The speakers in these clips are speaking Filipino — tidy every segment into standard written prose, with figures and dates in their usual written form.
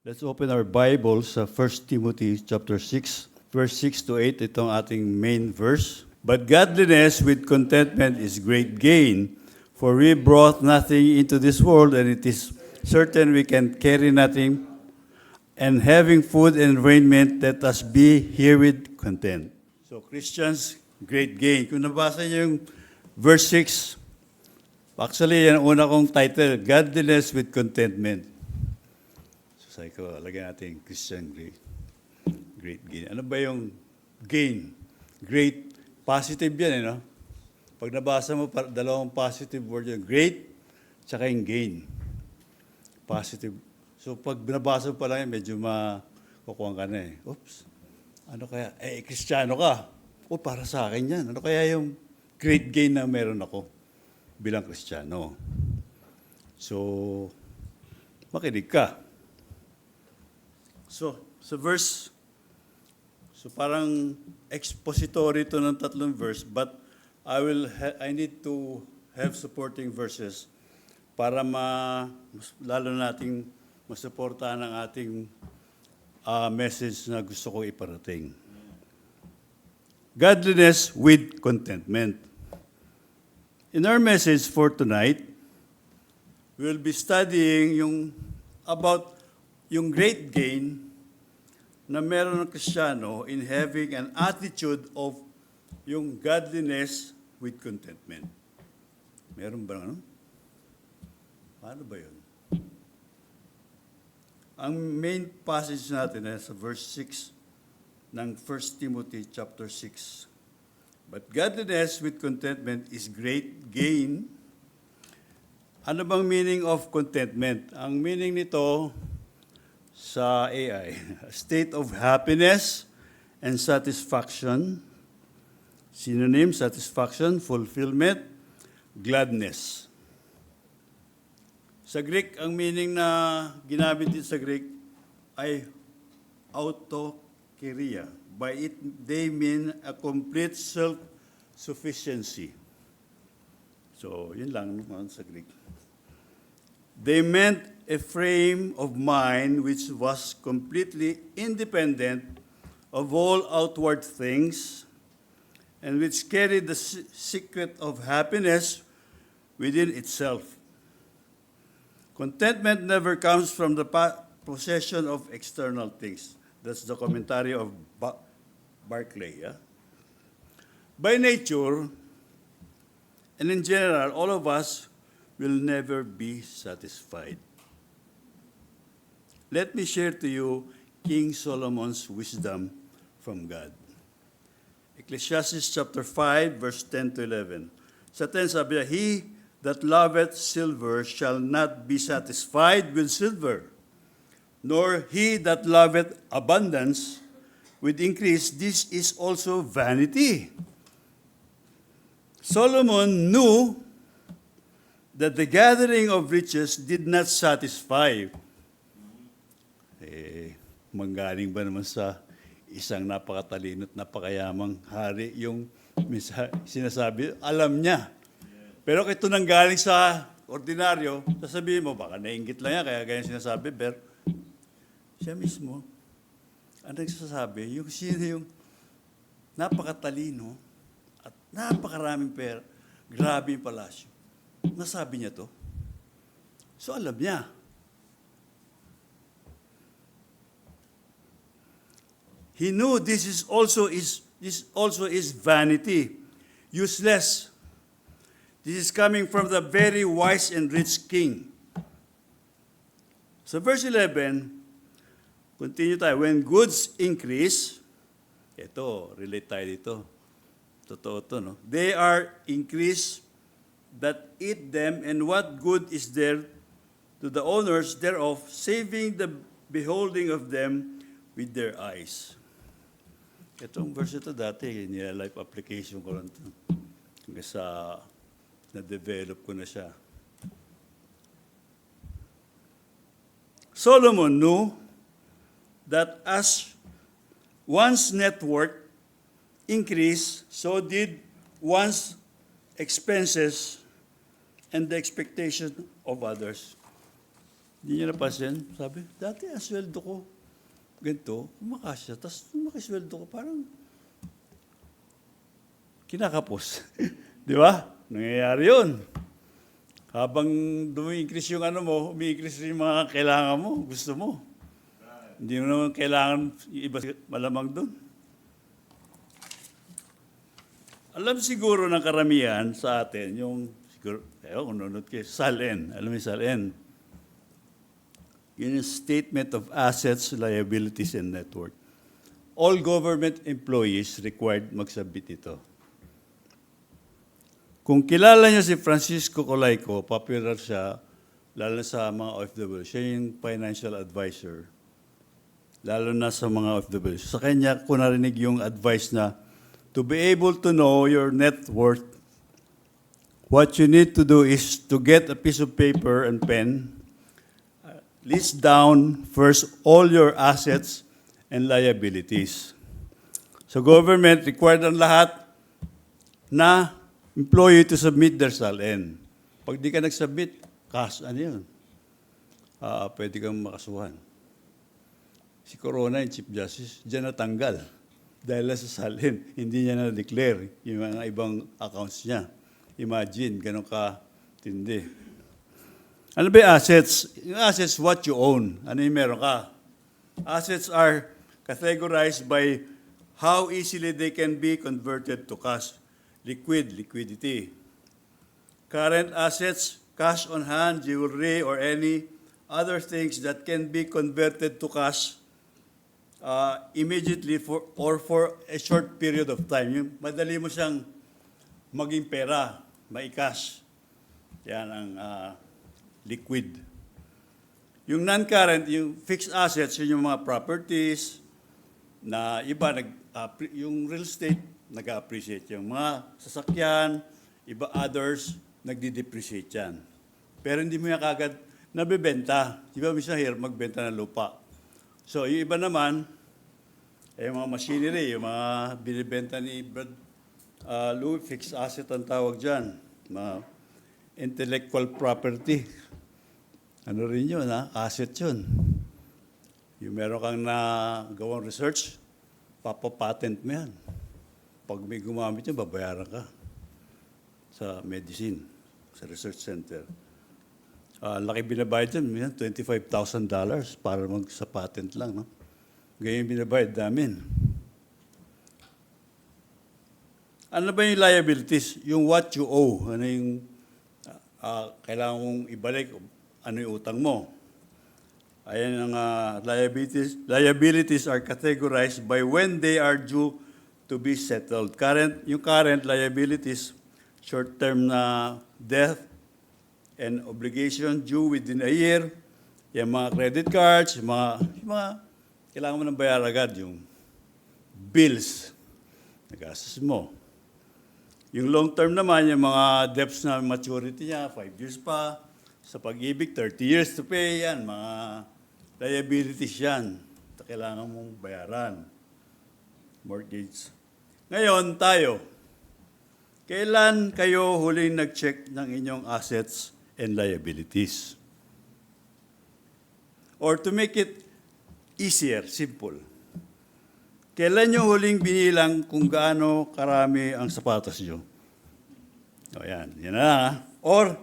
Let's open our Bibles sa 1 Timothy chapter 6, verse 6 to 8. Itong ating main verse. But godliness with contentment is great gain, for we brought nothing into this world, and it is certain we can carry nothing. And having food and raiment, let us be herewith content. So Christians, great gain. Kung nabasa niyo yung verse 6, actually yan ang una kong title, Godliness with Contentment. Sabi ko, lagyan natin Christian great gain. Ano ba yung gain? Great, positive yan, no? Pag nabasa mo, dalawang positive word yun. Great, tsaka yung gain. Positive. So pag nabasa mo pa lang yan, medyo makukuha ka na eh. Oops, ano kaya? Kristiyano ka. Para sa akin yan. Ano kaya yung great gain na meron ako bilang Kristiyano? So, makinig ka. So, sa verse, parang expository ito ng tatlong verse, but I need to have supporting verses para lalo nating masuportahan ang ating message na gusto ko iparating. Godliness with contentment. In our message for tonight, we'll be studying about yung great gain na meron ng Kristiyano in having an attitude of yung godliness with contentment. Meron ba ano? Paano ba yun? Ang main passage natin ay sa verse 6 ng 1 Timothy chapter 6. But godliness with contentment is great gain. Ano bang meaning of contentment? Ang meaning nito sa AI, a state of happiness and satisfaction. Synonym, satisfaction, fulfillment, gladness. Sa Greek, ang meaning na ginamit din sa Greek ay autokeria. By it, they mean a complete self-sufficiency. So, yun lang naman sa Greek. They meant a frame of mind which was completely independent of all outward things and which carried the secret of happiness within itself. Contentment never comes from the possession of external things. That's the commentary of Barclay. Yeah? By nature, and in general, all of us will never be satisfied. Let me share to you King Solomon's wisdom from God. Ecclesiastes chapter 5, verse 10 to 11. Sa 10 sabi niya, He that loveth silver shall not be satisfied with silver, nor he that loveth abundance with increase. This is also vanity. Solomon knew that the gathering of riches did not satisfy. Manggaling ba naman sa isang napakatalino at napakayamang hari yung sinasabi, alam niya. Pero ito nang galing sa ordinaryo, sasabihin mo, baka nainggit lang yan, kaya ganyan sinasabi, pero siya mismo, ang nagsasabi, yung sino yung napakatalino at napakaraming pera, grabe yung palasyo. Nasabi niya to. So alam niya. He knew this also is vanity, useless. This is coming from the very wise and rich king. So verse 11, continue tayo. When goods increase, ito, relate tayo dito. Totoo to, no? They are increased that eat them, and what good is there to the owners thereof, saving the beholding of them with their eyes. Itong verse ito dati, nila-life application ko lang ito. Hanggang sa na-develop ko na siya. Solomon knew that as one's net worth increased, so did one's expenses and the expectation of others. Hindi niya napansin. Sabi, dati ang sweldo ko, ganito, kumakasya. Tapos makisweldo ko, parang kinakapos. Di ba? Nangyayari yun. Habang dumi-increase yung ano mo, umi-increase yung mga kailangan mo, gusto mo. Hindi mo naman kailangan yung iba malamang doon. Alam siguro ng karamihan sa atin, yung, siguro, kung nunod kayo, SALN. Alam mo yung SALN? Yun yung Statement of Assets, Liabilities, and Net Worth. All government employees required mag-submit ito. Kung kilala niyo si Francisco Colayco, popular siya, lalo sa mga OFW. Siya yung financial advisor, lalo na sa mga OFW. Sa kanya, ko narinig yung advice na, to be able to know your net worth, what you need to do is to get a piece of paper and pen, list down first all your assets and liabilities. So government required ang lahat na employee to submit their SALN. Pag di ka nag-submit, ano yun? Pwede kang makasuhan. Si Corona, yung Chief Justice, diyan natanggal. Dahil sa SALN, hindi niya na-declare yung mga ibang accounts niya. Imagine, ganun ka tindi. Ano ba yung assets? Yung assets, what you own. Ano yung meron ka? Assets are categorized by how easily they can be converted to cash. Liquidity. Current assets, cash on hand, jewelry, or any other things that can be converted to cash immediately for a short period of time. Yung madali mo siyang maging pera, mai-cash. Yan ang liquid. Yung non-current, yung fixed assets, yun yung mga properties na iba, yung real estate, nag-appreciate yung mga sasakyan, iba others, nagdi-depreciate yan. Pero hindi mo yan kagad nabibenta. Di ba, minsan hirap magbenta ng lupa. So, yung iba naman, yung mga machinery, yung mga binibenta ni Brad Louis, fixed asset ang tawag dyan. Mga intellectual property. Ano rin yun, ha? Asset yun. Yung meron kang nagawang research, papapatent mo yan. Pag may gumamit yun, babayaran ka sa medicine, sa research center. Laki binabayad dyan, $25,000 para sa patent lang. No? Ganyan binabayad namin. Ano ba yung liabilities? Yung what you owe. Ano yung kailangan mong ibalik? Ano yung utang mo? Ayan ang liabilities. Liabilities are categorized by when they are due to be settled. Yung current liabilities, short-term na debt and obligation due within a year, yung mga credit cards, yung mga kailangan mo ng bayar agad, yung bills, nagastos mo. Yung long-term naman, yung mga debts na maturity niya, 5 years pa, sa pag-ibig, 30 years to pay, yan, mga liabilities yan, kailangan mong bayaran. Mortgage. Ngayon, tayo. Kailan kayo huling nag-check ng inyong assets and liabilities? Or to make it easier, simple. Kailan nyo huling binilang kung gaano karami ang sapatos nyo? O yan, yan na. Or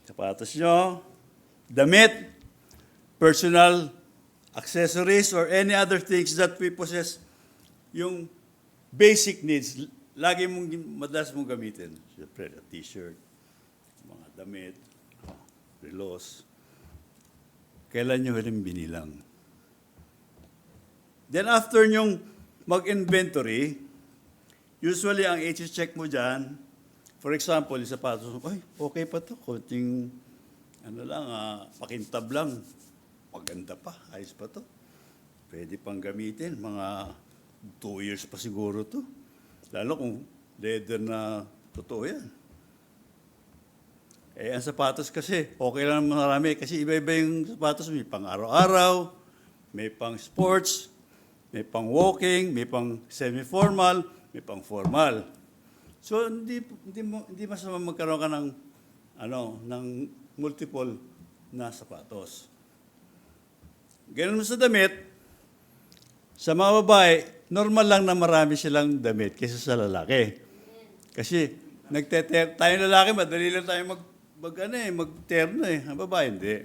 sapatos nyo, damit, personal accessories, or any other things that we possess, yung basic needs, lagi madalas mong gamitin. Siyempre, t-shirt, mga damit, relos. Kailan nyo huling binilang? Then after nyong mag-inventory, usually ang i-check mo dyan, for example, yung sapatos mo, ay, okay pa to, konting, pakintab lang, maganda pa, ayos pa to. Pwede pang gamitin, mga 2 years pa siguro to. Lalo kung leather na totoo yan. Ang sapatos kasi, okay lang marami, kasi iba-iba yung sapatos, may pang araw-araw, may pang sports, may pang walking, may pang semi-formal, may pang formal. So hindi masama magkaroon ka ng multiple na sapatos. Ganun sa damit, sa mga babae, normal lang na marami silang damit kaysa sa lalaki. Kasi tayong lalaki, madali lang tayo mag-terno eh. Ang babae, hindi.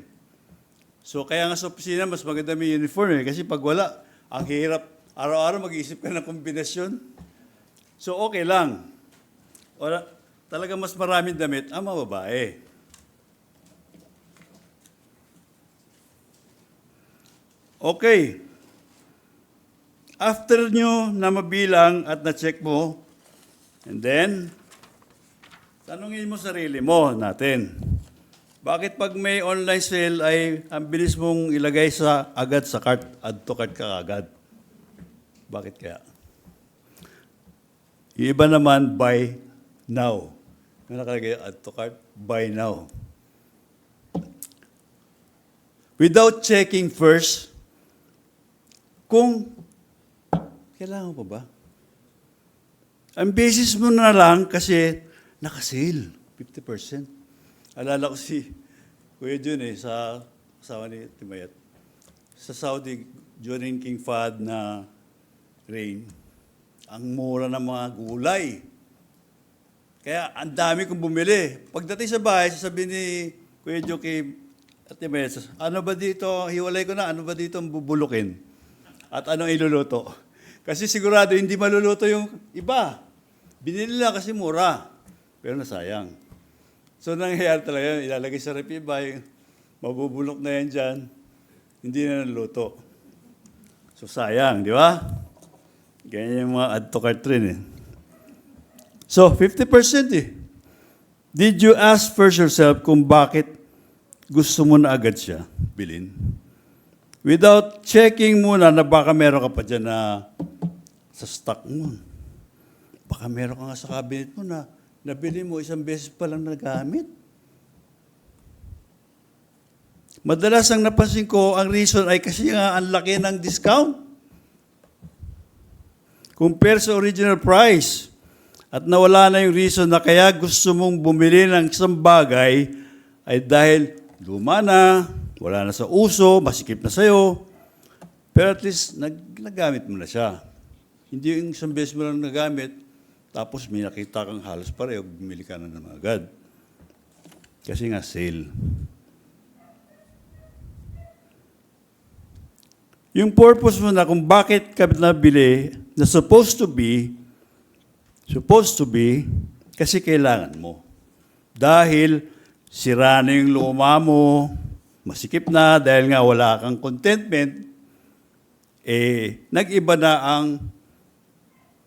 So kaya nga sa opisina, mas maganda may uniform eh. Kasi pag wala, ang hirap. Araw-araw mag-iisip ka ng kombinasyon. So okay lang. Talaga mas maraming damit ang mga babae. Okay. After nyo na mabilang at na-check mo, and then, tanungin mo sarili mo natin. Bakit pag may online sale ay ang bilis mong ilagay agad sa cart, add to cart ka agad? Bakit kaya? Yung iba naman, buy now. Yung nakalagay add to cart, buy now. Without checking first, kung kailangan pa ba? Ang basis mo na lang kasi nakasale, 50%. Alala ko si Kuya Jun sa asawa ni Timayat. Sa Saudi, during King Fahd na reign, ang mura ng mga gulay. Kaya ang dami kong bumili. Pagdating sa bahay, sasabihin ni Kuya Jun kay Timayat, ano ba dito, hiwalay ko na, ano ba dito ang bubulukin? At anong iluluto? Kasi sigurado hindi maluluto yung iba. Binili lang kasi mura. Pero nasayang. So nangyayari talaga yun, ilalagay sa rep iba, mabubulok na yan dyan, hindi na naluluto. So sayang, di ba? Ganyan yung mga add to cart rin eh. So 50% eh. Did you ask first yourself kung bakit gusto mo na agad siya bilhin? Without checking muna na baka meron ka pa dyan na sa stock mo. Baka meron ka nga sa cabinet mo na nabili mo isang beses pa lang nagamit. Madalas ang napansin ko, ang reason ay kasi nga ang laki ng discount. Compare sa original price. At nawala na yung reason na kaya gusto mong bumili ng isang bagay ay dahil luma na, wala na sa uso, masikip na sa'yo. Pero at least, nagamit mo na siya. Hindi yung isang beses mo lang nagamit, tapos may nakita kang halos pareho, bumili ka na naman agad. Kasi nga, sale. Yung purpose mo na kung bakit ka nabili, na supposed to be, kasi kailangan mo. Dahil sira na yung luma mo, masikip na dahil nga wala kang contentment, nag-iba na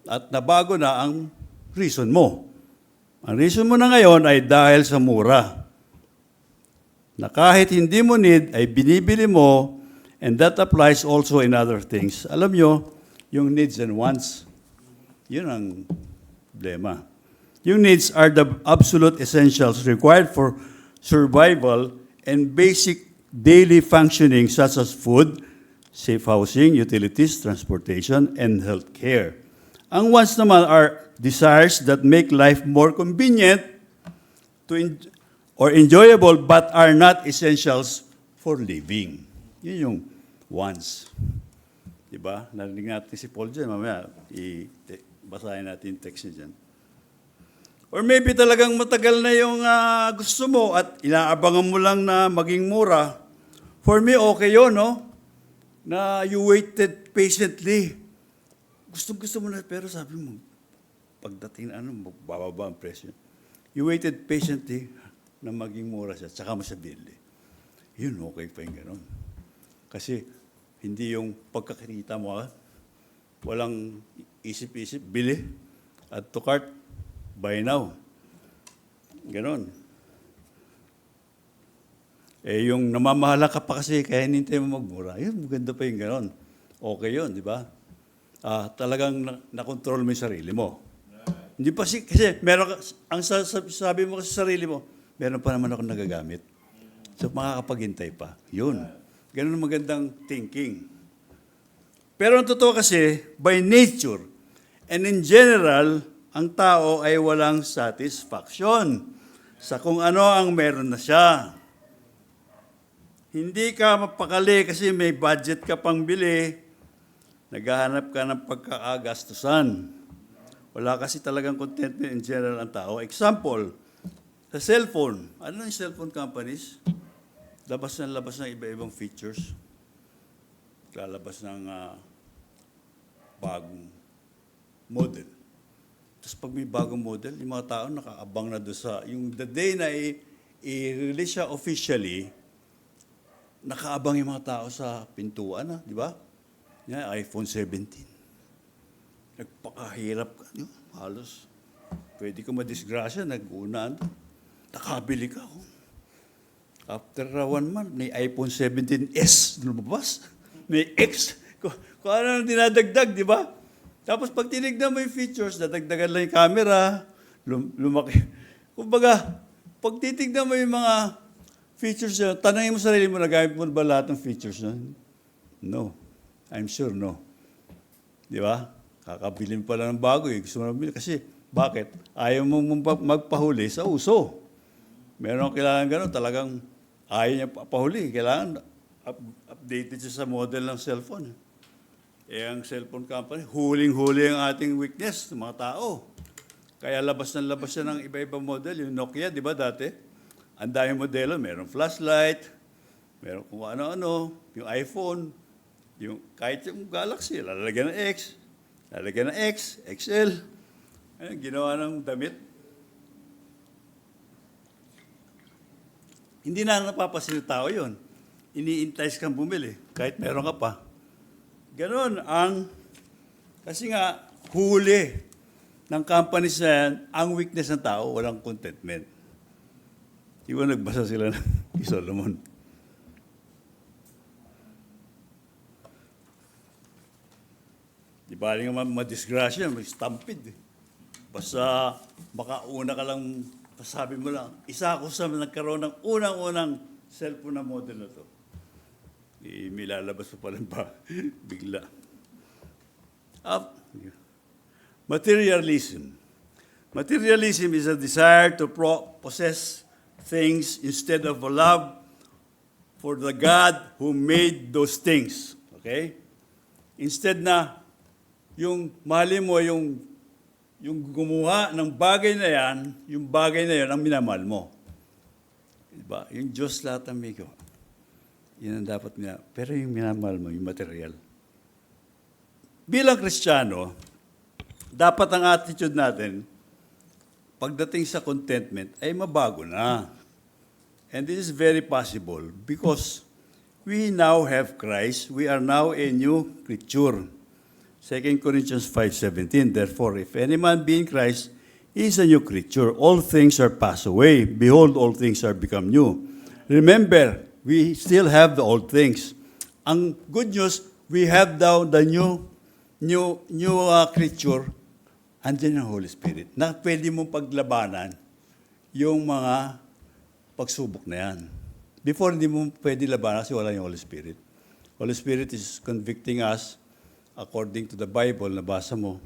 at nabago na ang reason mo. Ang reason mo na ngayon ay dahil sa mura. Na kahit hindi mo need, ay binibili mo, and that applies also in other things. Alam nyo, yung needs and wants, yun ang problema. Yung needs are the absolute essentials required for survival and basic daily functioning such as food, safe housing, utilities, transportation, and health care. Ang wants naman are desires that make life more convenient or enjoyable but are not essentials for living. Yun yung wants. Diba? Narinig natin si Paul dyan. Mamaya, basahin natin yung text niya dyan. Or maybe talagang matagal na yung gusto mo at inaabangan mo lang na maging mura. For me, okay yun, no? Na you waited patiently. Gusto mo na, pero sabi mo, pagdating na bababa ang presyo. You waited patiently na maging mura siya, tsaka mo siya bili. Yun, okay pa yung gano'n. Kasi hindi yung pagkakita mo, walang isip-isip, bili, add to cart, buy now. Ganon. Yung namamahala ka pa kasi, kaya hinintay mo magmura. Yun, maganda pa yung ganon. Okay yun, di ba? Talagang nakontrol mo yung sarili mo. Hindi pa kasi meron ang sabi mo kasi sa sarili mo, meron pa naman ako nagagamit. So, makakapaghintay pa. Yun. Ganon ang magandang thinking. Pero ang totoo kasi, by nature, and in general, ang tao ay walang satisfaction sa kung ano ang meron na siya. Hindi ka mapakali kasi may budget ka pang bili. Naghahanap ka ng pagkakagastusan. Wala kasi talagang contentment in general ang tao. Example, sa cellphone. Ano yung cellphone companies? Labas ng iba-ibang features. Lalabas ng bagong model. Tapos pag may bagong model, yung mga tao nakaabang na doon sa, yung the day na i-release siya officially, nakaabang yung mga tao sa pintuan, di ba? Yan, iPhone 17. Nagpakahirap ka, halos. Pwede ko madisgrasya, nag-unaan. Nakabili ka ako. After 1 month, may iPhone 17S lumabas. May X. Kung ano nang dinadagdag, di ba? Tapos pag tinignan mo yung features, dadagdagan lang yung camera, lumaki. Kumbaga, pag titignan mo yung mga features yun, tanongin mo sarili mo, nagamit mo ba lahat ng features yun? No. I'm sure no. Di ba? Kakabili mo pa lang ng bago eh. Gusto mo na bili. Kasi, bakit? Ayaw mo magpahuli sa uso. Meron akong kailangan gano'n, talagang ayaw niya pahuli. Kailangan updated siya sa model ng cellphone. Eh, ang cellphone company, huling-huli ang ating weakness ng mga tao. Kaya labas siya ng iba-ibang model. Yung Nokia, di ba dati? Ang daming modelo, meron flashlight, meron kung ano-ano, yung iPhone, kahit yung Galaxy, lalagyan ng X, lalagyan ng X, XL. Ayun, ginawa ng damit. Hindi na napapasin ng tao yun. Ini-entice kang bumili, kahit meron ka pa. Ganon kasi nga, huli ng companies na yan, ang weakness ng tao, walang contentment. Di ba nagbasa sila ng Solomon? Di ba rin nga madisgrasya, may stampede. Basta makauna ka lang, sabi mo lang, isa ako sa nagkaroon ng unang-unang cellphone na model na to. May lalabas pa pala ba? Bigla. Materialism. Materialism is a desire to possess things instead of a love for the God who made those things. Okay? Instead na yung mahalin mo yung gumawa ng bagay na yan, yung bagay na yan ang minamahal mo. Diba? Yung Diyos lahat ang may gawa. Yan ang dapat niya. Pero yung minamahal mo, yung material. Bilang Kristiyano, dapat ang attitude natin, pagdating sa contentment, ay mabago na. And this is very possible because we now have Christ. We are now a new creature. 2 Corinthians 5:17, therefore, if any man be in Christ, he is a new creature. All things are passed away. Behold, all things are become new. Remember, we still have the old things. Ang good news, we have now the new creature, andyan ang Holy Spirit, na pwede mong paglabanan yung mga pagsubok na yan. Before, hindi mo pwede labanan kasi wala yung Holy Spirit. Holy Spirit is convicting us according to the Bible na basa mo.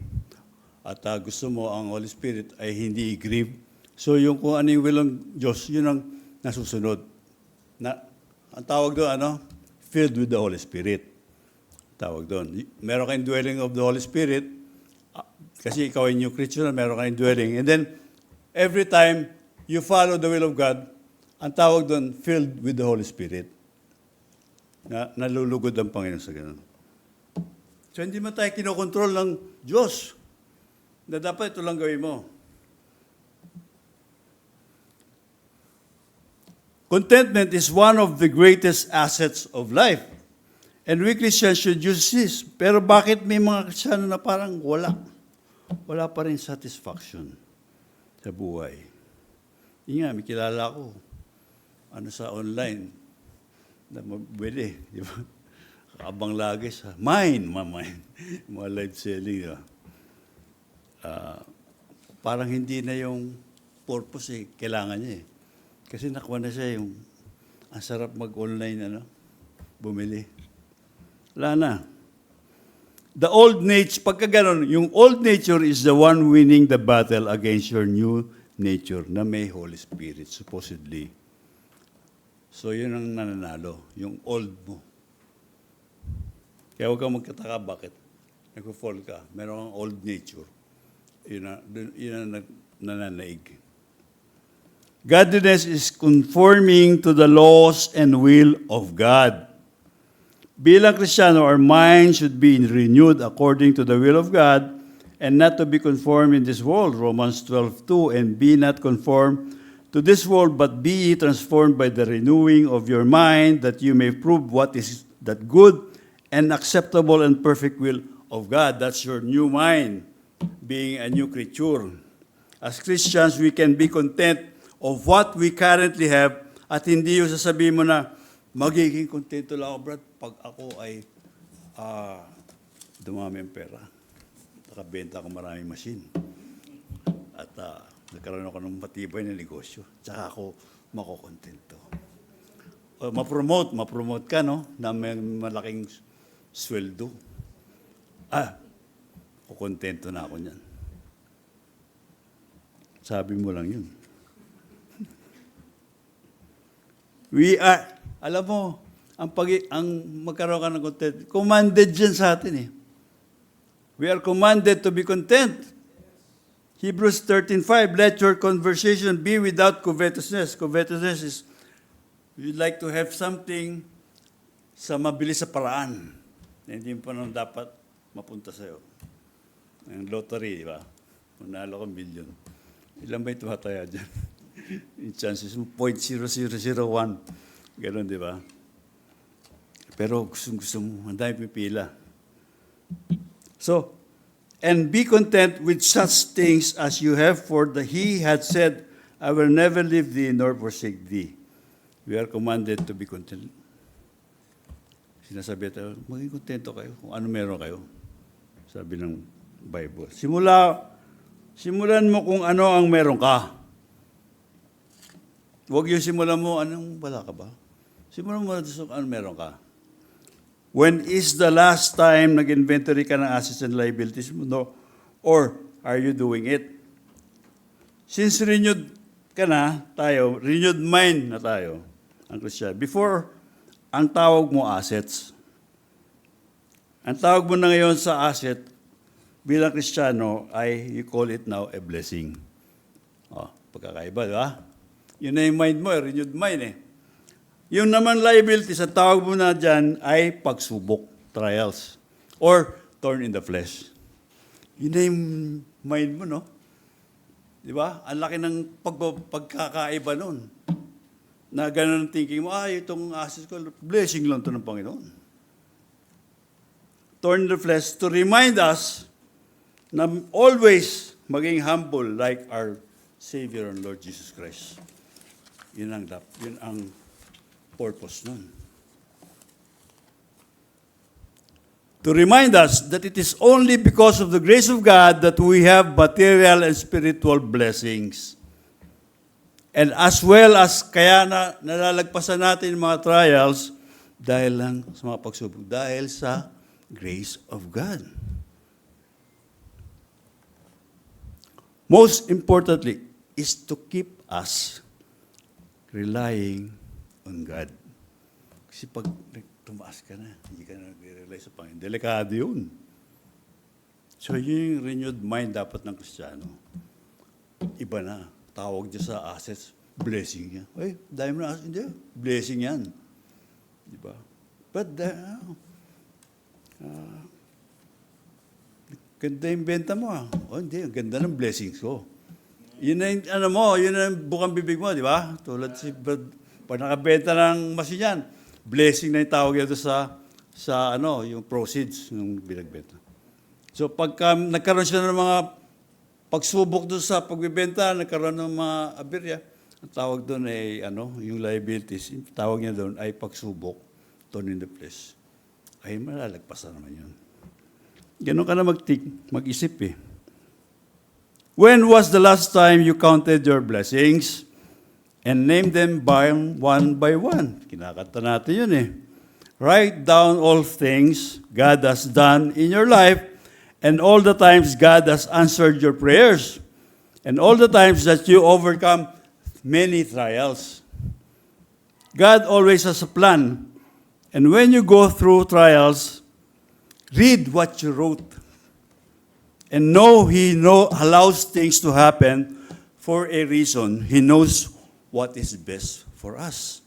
At gusto mo ang Holy Spirit ay hindi i-grieve. So yung kung ano yung will ng Diyos, yun ang nasusunod. Ang tawag doon, filled with the Holy Spirit. Tawag doon. Meron kayong dwelling of the Holy Spirit, kasi ikaw ay new creature, meron kayong dwelling. And then, every time you follow the will of God, ang tawag doon, filled with the Holy Spirit. Nalulugod ang Panginoon sa ganun. So, hindi man tayo kinokontrol ng Diyos na dapat ito lang gawin mo. Contentment is one of the greatest assets of life. And we Christians should use this. Pero bakit may mga Kristiyano na parang wala? Wala pa rin satisfaction sa buhay. Yun nga, may kilala ko. Sa online, na mabili, di ba? Kakabang lagi sa mine. Mga live selling. Parang hindi na yung purpose kailangan niya eh. Kasi nakuha na siya yung ang sarap mag-online bumili. Wala na. The old nature, pagka ganun, yung old nature is the one winning the battle against your new nature na may Holy Spirit, supposedly. So yun ang nananalo, yung old mo. Kaya huwag kang magkataka bakit nag-fall ka. Meron kang old nature. Yun ang nananaig. Godliness is conforming to the laws and will of God. Bilang Kristiyano, our mind should be renewed according to the will of God and not to be conformed in this world, Romans 12:2, and be not conformed to this world, but be ye transformed by the renewing of your mind, that you may prove what is that good and acceptable and perfect will of God. That's your new mind, being a new creature. As Christians, we can be content of what we currently have at hindi yung sasabihin mo na, magiging kontento lang ako, Brad, pag ako ay dumami ang pera. Nakabenta ako maraming machine. At nagkaroon ako ng matibay na negosyo. Tsaka ako makukontento. Ma-promote ka, no? Na may malaking sweldo. Kukontento na ako niyan. Sabi mo lang yun. Alam mo, ang magkaroon ka ng content, commanded dyan sa atin eh. We are commanded to be content. Hebrews 13:5, let your conversation be without covetousness. Covetousness is, you'd like to have something sa mabilis sa paraan. Hindi mo pa naman dapat mapunta sa'yo. Ang lottery, di ba? Manalo ko million. Ilan ba ito hataya dyan? Yung chances mo, 0.0001. Ganon, di ba? Pero gusto mo, ang dami pipila. So, and be content with such things as you have, for He had said, I will never leave thee nor forsake thee. We are commanded to be content. Sinasabi tayo, maging kontento kayo kung ano meron kayo. Sabi ng Bible. Simulan mo kung ano ang meron ka. Huwag yung simulan mo, anong wala ka ba? Simulan mo kung ano meron ka. When is the last time nag-inventory ka ng assets and liabilities mo? No. Or are you doing it? Since renewed ka na tayo, renewed mind na tayo, ang Christian. Before, ang tawag mo assets. Ang tawag mo na ngayon sa asset, bilang Kristiyano, ay you call it now a blessing. Pagkakaiba, di ba? Yun na yung mind mo, renewed mind eh. Yung naman liabilities, ang tawag mo na dyan ay pagsubok, trials, or thorn in the flesh. Yun na yung mind mo, no? Di ba? Ang laki ng pagkakaiba nun. Na ganun ang thinking mo, itong assets ko, blessing lang to ng Panginoon. Thorn in the flesh to remind us na always maging humble like our Savior and Lord Jesus Christ. Yun ang purpose nun. To remind us that it is only because of the grace of God that we have material and spiritual blessings. And as well as kaya nalalagpasan natin mga trials dahil lang sa mga pagsubok, dahil sa grace of God. Most importantly is to keep us relying on God. Kasi pag tumaas ka na, hindi ka na nag-rely sa Panginoon, delikado yun. So yun yung renewed mind dapat ng Kristiyano. Iba na. Tawag niya sa assets, blessing niya. Dahil mo na assets, hindi, blessing yan. Di ba? But, ganda yung benta mo hindi, ang ganda ng blessings ko. Yun na yung, yun na yung bukang bibig mo, di ba? Tulad pag nakabenta ng machine yan, blessing na yung tawag yan sa yung proceeds ng binagbenta. So pagka nagkaroon siya ng mga pagsubok doon sa pagbibenta, nagkaroon ng mga aberya, ang tawag doon ay yung liabilities, yung tawag niya doon ay pagsubok, thorn in the flesh. Ay malalagpasan naman yun. Ganun ka na mag-isip eh. When was the last time you counted your blessings and named them one by one? Kinakanta natin yun eh. Write down all things God has done in your life and all the times God has answered your prayers and all the times that you overcome many trials. God always has a plan. And when you go through trials, read what you wrote. And know He allows things to happen for a reason. He knows what is best for us.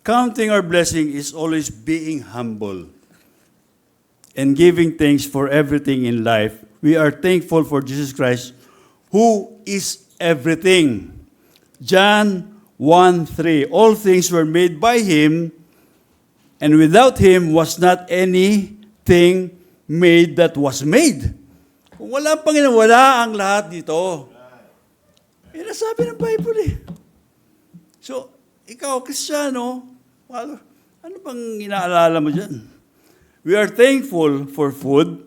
Counting our blessing is always being humble and giving thanks for everything in life. We are thankful for Jesus Christ, who is everything. John 1:3. All things were made by Him, and without Him was not anything made that was made. Kung wala ang Panginoon, wala ang lahat dito. Yan ang sabi ng Bible eh. So, ikaw, Kristiyano, ano bang inaalala mo dyan? We are thankful for food,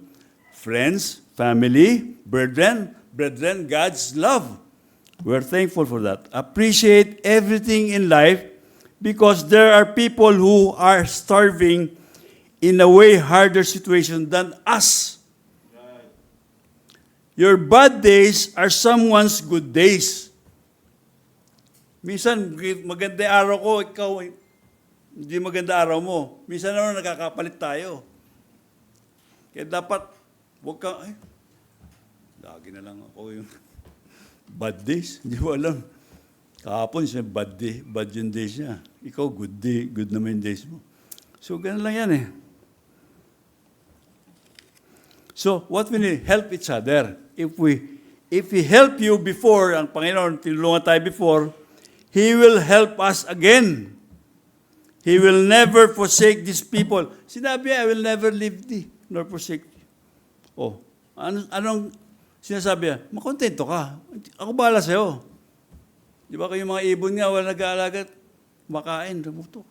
friends, family, brethren, God's love. We are thankful for that. Appreciate everything in life because there are people who are starving in a way harder situation than us. Your bad days are someone's good days. Minsan, maganda araw ko, ikaw, hindi maganda araw mo. Minsan naman nakakapalit tayo. Kaya dapat, huwag kang, lagi na lang ako yung bad days. Hindi mo alam. Kahapon siya bad day, bad yung days niya. Ikaw, good day, good naman yung days mo. So, ganun lang yan eh. So, what we need, help each other. If we help you before, ang Panginoon, tinulungan tayo before, He will help us again. He will never forsake these people. Sinabi niya, I will never leave thee, nor forsake thee. Oh, anong sinasabi niya? Makontento ka. Ako bahala sa'yo. Di ba kayo mga ibon nga, wala nag-aalagat, makain, remuto.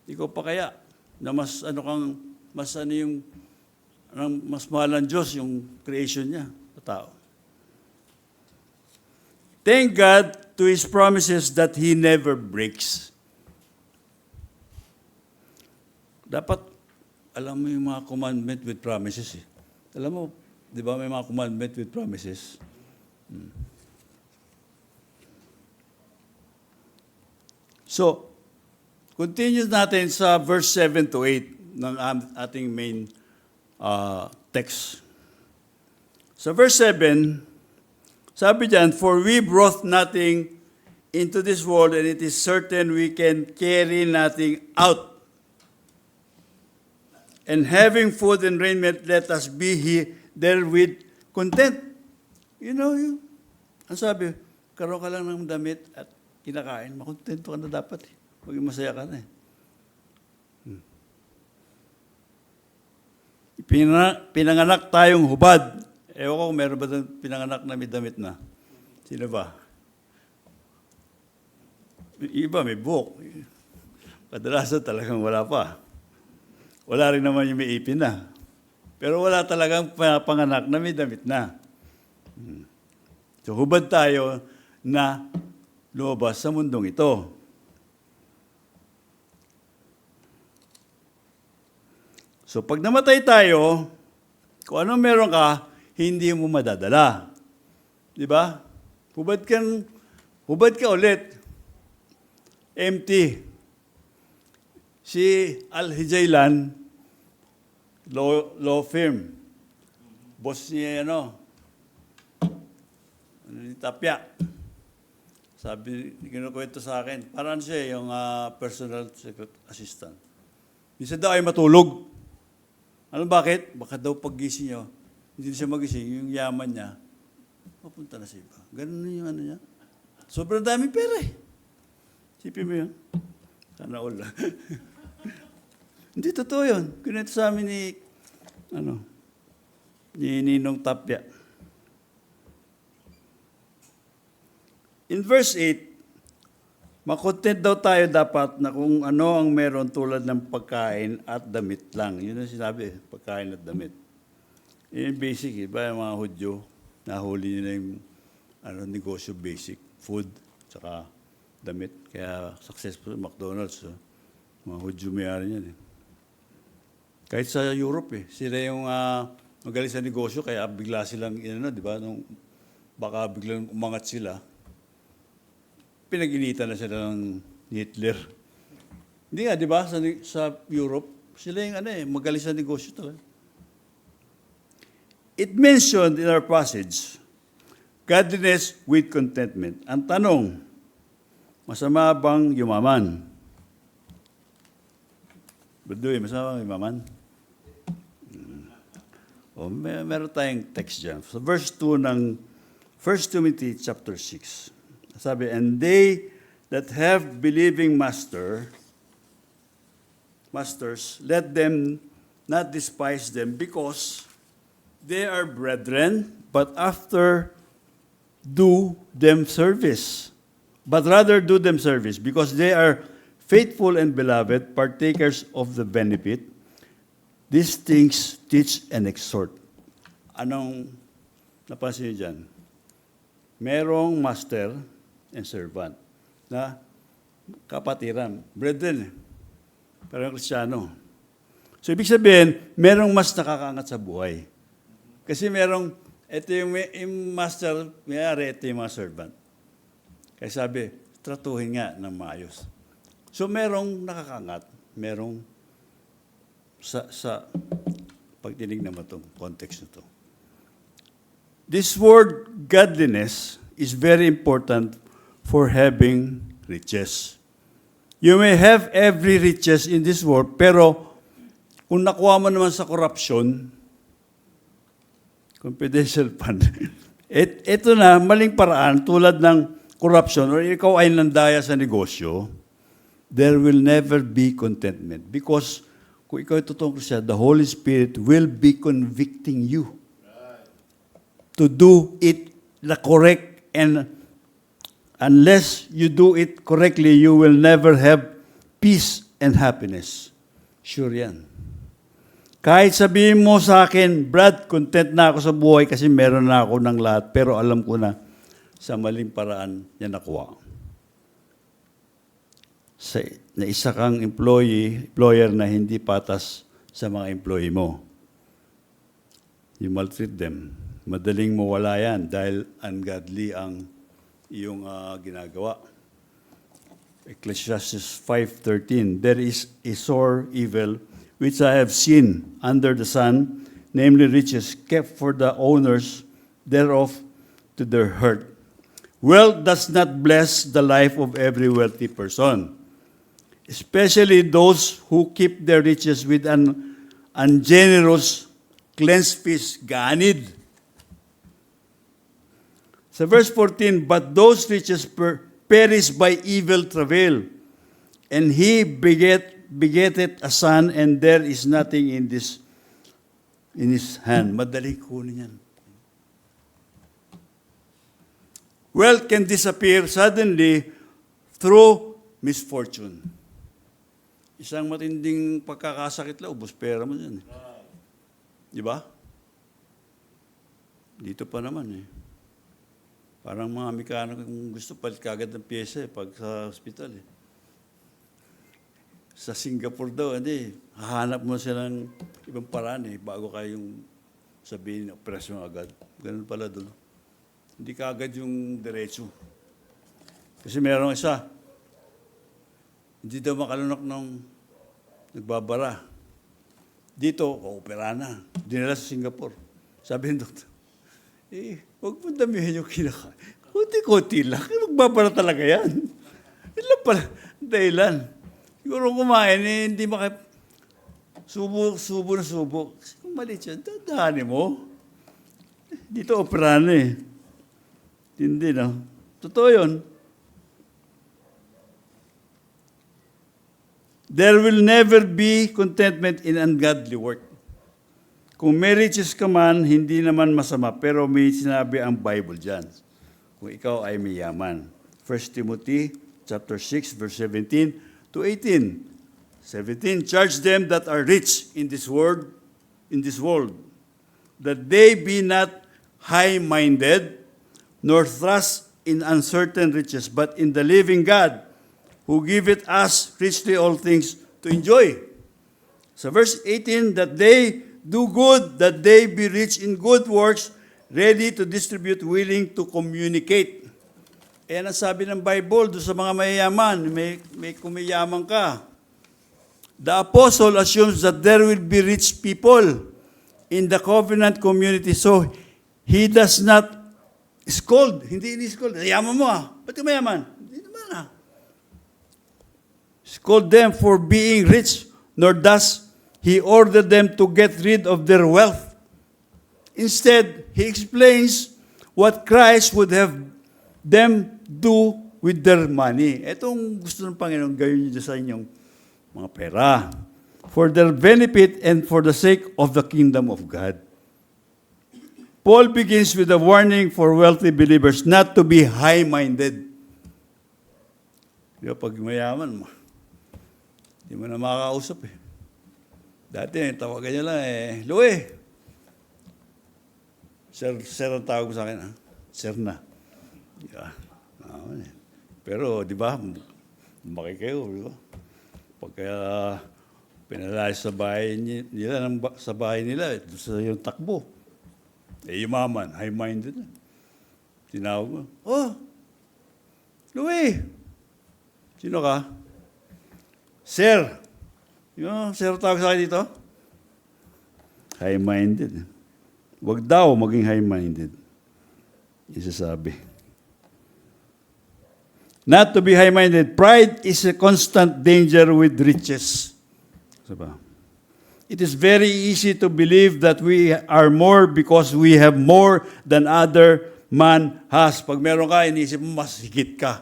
Ikaw pa kaya, na mas mahal ng Diyos yung creation niya sa tao. Thank God to His promises that He never breaks. Dapat, alam mo yung mga commandment with promises eh. Alam mo, di ba may mga commandment with promises? So, continue natin sa verse 7 to 8 ng ating main text. Sa verse 7, sabi diyan, for we brought nothing into this world and it is certain we can carry nothing out. And having food and raiment, let us be therewith content. You know, ang sabi, karoon ka lang ng damit at kinakain, makontento ka na dapat. Maging masaya ka na eh. Pinanganak tayong hubad. Ewan ko kung meron ba pinanganak na may damit na? Sino ba? Iba may buhok. Kadalasan talagang wala pa. Wala rin naman yung may ipin na. Pero wala talagang panganak na may damit na. So hubad tayo na lumabas sa mundong ito. So pag namatay tayo, kung ano meron ka, hindi mo madadala. Di ba? Hubad ka ulit. Empty. Si Al-Hijaylan, law firm. Boss niya, ni Tapia. Sabi, kinukwento sa akin, parang siya yung personal assistant. Minsan daw ay matulog. Ano bakit? Baka daw paggising niya, hindi siya magising, yung yaman niya, mapunta na sa iba. Ganun yung niya. Sobrang daming pera eh. Sipin mo yun. Sana all. Hindi totoo yun. Kunento sa amin ni Ninong Tapia. In verse 8, makontent daw tayo dapat na kung ano ang meron tulad ng pagkain at damit lang. Yun ang sinabi, pagkain at damit. Yun yung basic, iba yung mga Hudyo, nahuli nila yung negosyo basic, food, tsaka damit. Kaya successful McDonald's. Mga Hudyo may-ari yan eh. Kahit sa Europe eh, sila yung magaling sa negosyo, kaya bigla silang, di ba, nung baka biglang umangat sila, pinag-initan na sila ng Hitler. Hindi nga, di ba, sa Europe, sila yung magaling sa negosyo talaga. It mentioned in our passage, godliness with contentment. Ang tanong, masama bang yumaman? Baduy, masama bang yumaman? Meron tayong text dyan. So verse 2 ng 1 Timothy chapter 6. Sabi, and they that have believing masters, let them not despise them because they are brethren, but after do them service. But rather do them service because they are faithful and beloved, partakers of the benefit. These things teach and exhort. Anong napansin niyo dyan? Merong master and servant na kapatiran, brethren, parang Kristiyano. So, ibig sabihin, merong mas nakakaangat sa buhay. Kasi ito yung master, mayroon ito yung mga servant. Kaya sabi, tratuhin nga ng maayos. So, merong nakakaangat, merong sa pagtinig naman itong context nito. This word, godliness, is very important for having riches. You may have every riches in this world, pero kung nakuha mo naman sa corruption, confidential fund, ito na, maling paraan, tulad ng corruption, or ikaw ay nandaya sa negosyo, there will never be contentment. Because kung ikaw ay totoong Kristiyan, the Holy Spirit will be convicting you to do it the correct, and unless you do it correctly, you will never have peace and happiness. Sure yan. Kahit sabihin mo sa akin, Brad, content na ako sa buhay kasi meron na ako ng lahat, pero alam ko na sa maling paraan niya nakuha. Na isa kang employer na hindi patas sa mga employee mo. You maltreat them. Madaling mawala yan dahil ungodly ang iyong ginagawa. Ecclesiastes 5:13, there is a sore evil which I have seen under the sun, namely riches kept for the owners thereof to their hurt. Wealth does not bless the life of every wealthy person, especially those who keep their riches with an ungenerous clenched fist, ganid. Sa verse 14, but those riches perish by evil travail, and he begetteth a son, and there is nothing in his hand. Madali kunin yan. Wealth can disappear suddenly through misfortune. Isang matinding pagkakasakit lang, ubos pera mo dyan. Di ba? Dito pa naman eh. Parang mga Amerikano kung gusto palit kagad ng pyesa pag sa hospital eh. Sa Singapore daw, hahanap mo silang ibang paraan bago kayong sabihin, operasyon agad. Ganun pala doon. Hindi kaagad yung diretso. Kasi merong isa, hindi daw makalunok nung nagbabara. Dito, opera na. Dinala sa Singapore. Sabi ng doktor, huwag mo damihan yung kinakain. Kunti-kunti lang. Magbabara talaga yan. Ilan pala dahilan. Siguro kumain, hindi subo na subo. Kasi kung maliit yan, dadaanin mo. Dito opera na eh. Hindi na. Totoo yun. There will never be contentment in ungodly work. Kung may riches ka man, hindi naman masama, pero may sinabi ang Bible dyan. Kung ikaw ay mayaman. 1 Timothy chapter 6, verse 17 to 18. 17, charge them that are rich in this world, that they be not high-minded, nor trust in uncertain riches, but in the living God, who giveth us richly all things to enjoy. So verse 18, that they do good, that they be rich in good works, ready to distribute, willing to communicate. Ayan ang sabi ng Bible doon sa mga mayayaman. May kumayaman ka. The apostle assumes that there will be rich people in the covenant community, so he does not scold. Hindi ini-scold. Yaman mo Ba't ka mayaman? Hindi naman Scold them for being rich, nor does he order them to get rid of their wealth. Instead, he explains what Christ would have them do with their money. Itong gusto ng Panginoon gawin niyo sa inyong mga pera. For their benefit and for the sake of the kingdom of God. Paul begins with a warning for wealthy believers not to be high-minded. Di ba, pag mayaman mo, hindi mo na makakausap Dati, tawagan niya lang Louie! Sir ang tawag sa akin, Sir na. Yeah. Pero, di ba, lumaki kayo, di ba? Pagka pinalayas sa bahay nila, sa bahay nila, sa yung takbo. Yumaman, high-minded Tinawag mo, Louie! Sino ka? Sir! Sir tawag sa akin dito? High-minded. Huwag daw maging high-minded. Isasabi. Not to be high-minded. Pride is a constant danger with riches. Diba? It is very easy to believe that we are more because we have more than other man has. Pag meron ka, iniisip mo, mas higit ka.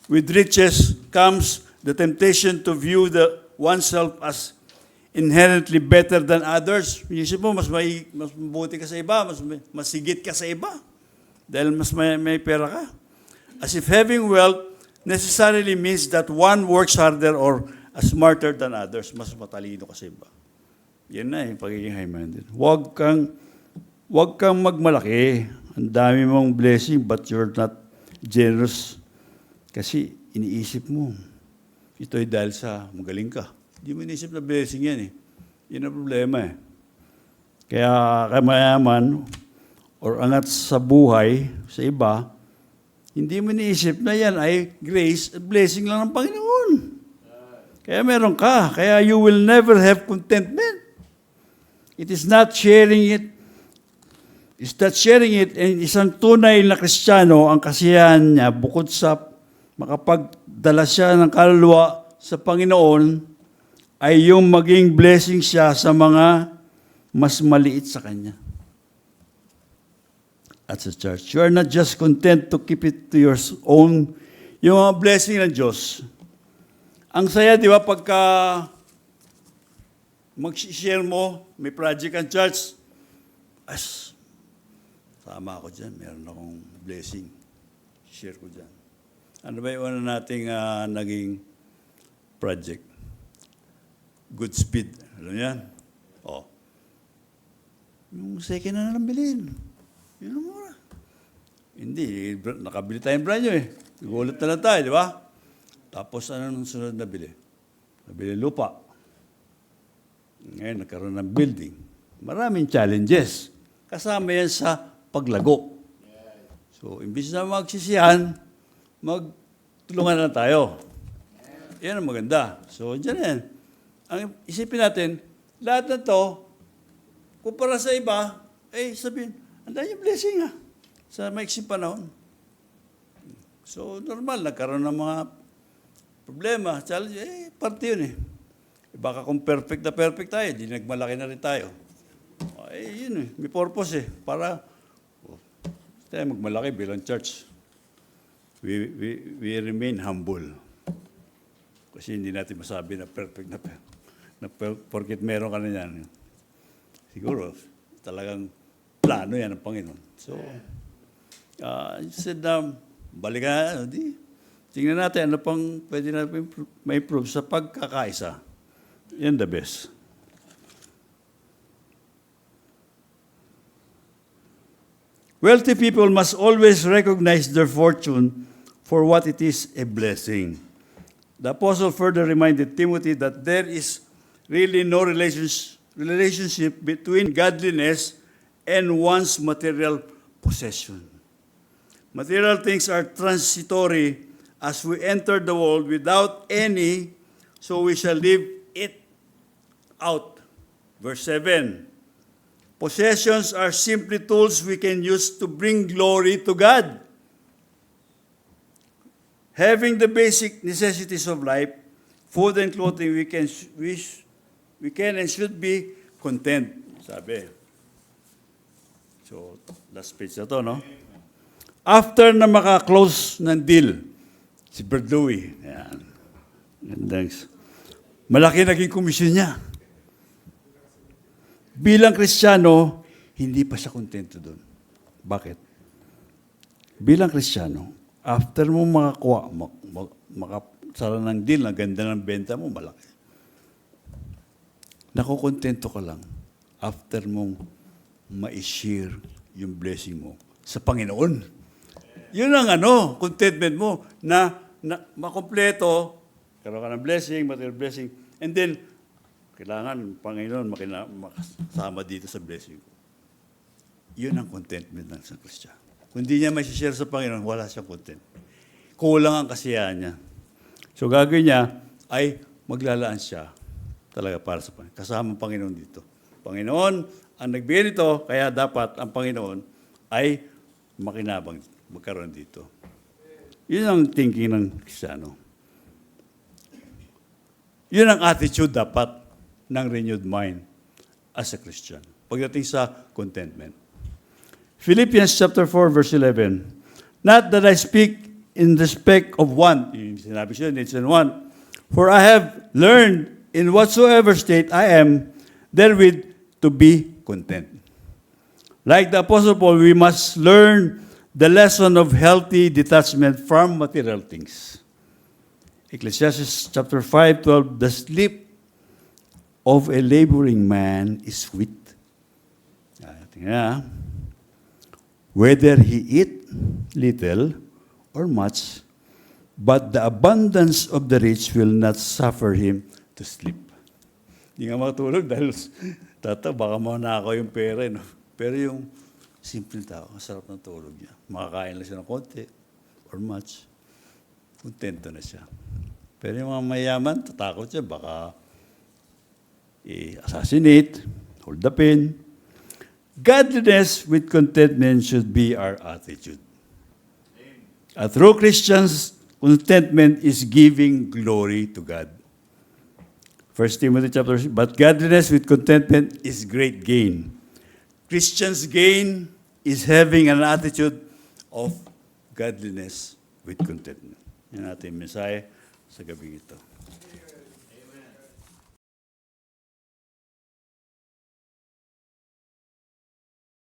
With riches comes the temptation to view oneself as inherently better than others. Iniisip mo, mas mabuti ka sa iba, mas higit ka sa iba. Dahil mas may pera ka. As if having wealth necessarily means that one works harder or smarter than others. Mas matalino ka sa iba. Yan na pagiging high-minded. Huwag kang magmalaki. Ang dami mong blessing but you're not generous. Kasi iniisip mo, ito'y dahil sa magaling ka. Hindi mo iniisip na blessing yan Yan ang problema Kaya kamayaman or angat sa buhay, sa iba, hindi mo iniisip na yan ay grace at blessing lang ng Panginoon. Kaya meron ka. Kaya you will never have contentment. It is not sharing it. It's not sharing it. And isang tunay na Kristiyano, ang kasiyahan niya, bukod sa makapagdala siya ng kaluluwa sa Panginoon, ay yung maging blessing siya sa mga mas maliit sa Kanya. At sa church. You are not just content to keep it to your own. Yung mga blessing ng Diyos. Ang saya, di ba, pagka mag-share mo, may project ang church, sama ako dyan, meron akong blessing. Share ko dyan. Ano ba yung una nating naging project? Good speed. Alam yan? Yung second na lang bilhin. Yun ang mura. Hindi, nakabili tayong brand nyo Nagulat na lang tayo, di ba? Tapos ano nung sunod na bili? Nabili lupa. Ngayon, nagkaroon ng building. Maraming challenges. Kasama yan sa paglago. So, imbis na magsisiyan, magtulungan na tayo. Yan ang maganda. So, dyan yan. Ang isipin natin, lahat na to, kumpara sa iba, sabihin, andan yung blessing sa maiksing panahon. So, normal, nagkaroon ng mga problema, challenge, parte yun Baka kung perfect tayo, di nagmalaki na rin tayo. Yun may purpose para tayo magmalaki bilang church. We remain humble. Kasi hindi natin masabi na perfect na porket meron ka na yan. Siguro, talagang plano yan ng Panginoon. So, instead na balikan, tingnan natin ano pang pwede natin ma-improve sa pagkakaisa. Yan the best. Wealthy people must always recognize their fortune for what it is, a blessing. The apostle further reminded Timothy that there is really no relationship between godliness and one's material possession. Material things are transitory as we enter the world without any so we shall live it out. Verse 7. Possessions are simply tools we can use to bring glory to God. Having the basic necessities of life, food and clothing, we can and should be content, sabi. So, last page na to, no? After na maka-close ng deal, si Brad Louie, yan. Gandang, malaki naging komisyon niya. Bilang Kristiyano, hindi pa siya kontento doon. Bakit? Bilang Kristiyano, after mo makakuha, makasara ng deal, ang ganda ng benta mo, malaki. Nakukontento ka lang after mong ma-share yung blessing mo sa Panginoon. Yun ang contentment mo na makompleto, karoon ka ng blessing, material blessing, and then, kailangan, Panginoon, makasama dito sa blessing ko. Yun ang contentment ng isang Kristiyano. Kung di niya may share sa Panginoon, wala siyang content. Kulang ang kasiyahan niya. So gagawin niya ay maglalaan siya talaga para sa Panginoon. Kasama ang Panginoon dito. Panginoon, ang nagbigay nito, kaya dapat ang Panginoon ay makinabang, magkaroon dito. Yun ang thinking ng Kristiyano. Yun ang attitude dapat ng renewed mind as a Christian. Pagdating sa contentment. Philippians chapter 4, verse 11. Not that I speak in respect of want. Yung sinabi siya, it's in want. For I have learned in whatsoever state I am, therewith to be content. Like the Apostle Paul, we must learn the lesson of healthy detachment from material things. Ecclesiastes chapter 5:12, the sleep of a laboring man is sweet. Tingnan, whether he eat little or much, but the abundance of the rich will not suffer him to sleep. Hindi nga matulog dahil, baka mauna ako yung pera. No? Pero yung simple tao, ang sarap ng tulog niya. Makakain lang siya ng konti or much. Kontento na siya. Pero yung mga mayaman, tatakot siya, baka i-assassinate, hold the pen. Godliness with contentment should be our attitude. A true Christian's contentment is giving glory to God. 1 Timothy chapter 6, but godliness with contentment is great gain. Christian's gain is having an attitude of godliness with contentment. Yan natin yung mensahe sa gabi ito.